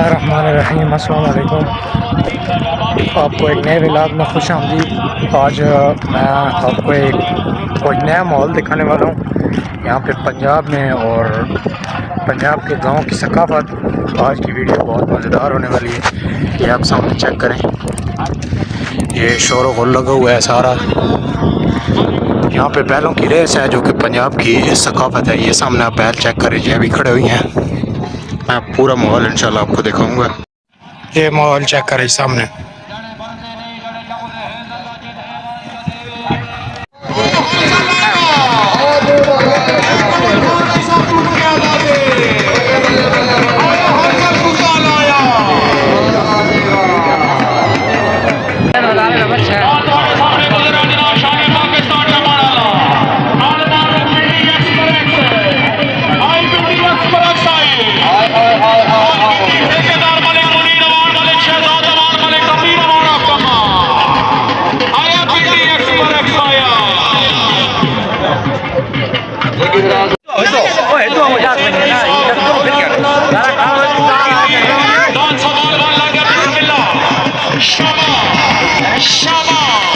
रहमान अस्सलाम वालेकुम। आपको एक नए व्लॉग में खुश आमदीद। आज मैं आपको एक कोई नया माहौल दिखाने वाला हूँ यहाँ पे पंजाब में, और पंजाब के गांव की सकाफत। आज की वीडियो बहुत मज़ेदार होने वाली है। ये आप सामने चेक करें, ये शोर गुल लगा हुआ है सारा। यहाँ पे बैलों की रेस है जो कि पंजाब की सकाफत है। ये सामने आप बैल चेक करें, ये अभी खड़े हुए हैं। मैं पूरा माहौल इंशाल्लाह आपको दिखाऊंगा। ये माहौल चेक करें सामने। Shama!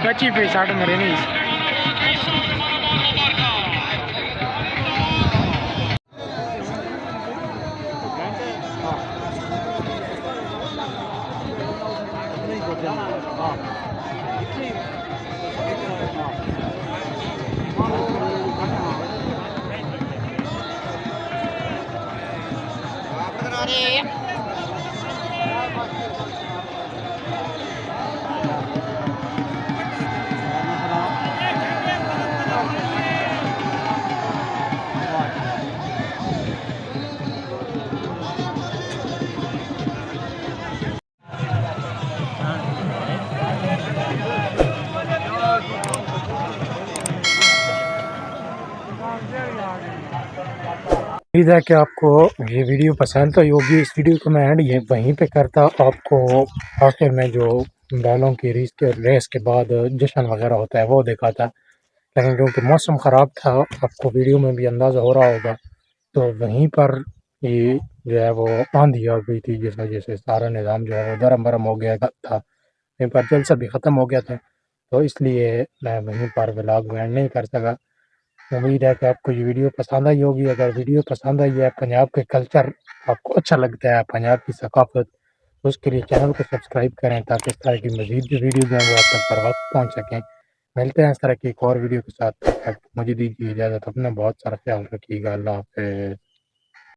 कच्ची पे साठ मरे नहीं उम्मीद है कि आपको ये वीडियो पसंद आई होगी। इस वीडियो को मैं एंड ये वहीं पे करता, आपको आखिर में जो बैलों की रेस के बाद जश्न वगैरह होता है वो दिखाता, लेकिन क्योंकि मौसम ख़राब था, आपको वीडियो में भी अंदाज़ा हो रहा होगा, तो वहीं पर ये जो है वो आंधी आ गई थी, जिस वजह से सारा निज़ाम जो है वो दरम बरम हो गया था। वहीं पर जलसा भी ख़त्म हो गया था, तो इसलिए मैं वहीं पर व्लॉग एंड नहीं कर सका। उम्मीद है कि आपको ये वीडियो पसंद आई होगी। अगर वीडियो पसंद आई है, पंजाब के कल्चर आपको अच्छा लगता है, पंजाब की सकाफत, तो उसके लिए चैनल को सब्सक्राइब करें ताकि इस तरह की मज़ीद जो वीडियोज़ हैं वो आप तक बर वक्त पहुँच सकें। मिलते हैं इस तरह की एक और वीडियो के साथ। तब तक मुझे दीजिए इजाज़त। अपना बहुत सारा ख्याल रखिएगा। अल्लाह हाफ़िज़।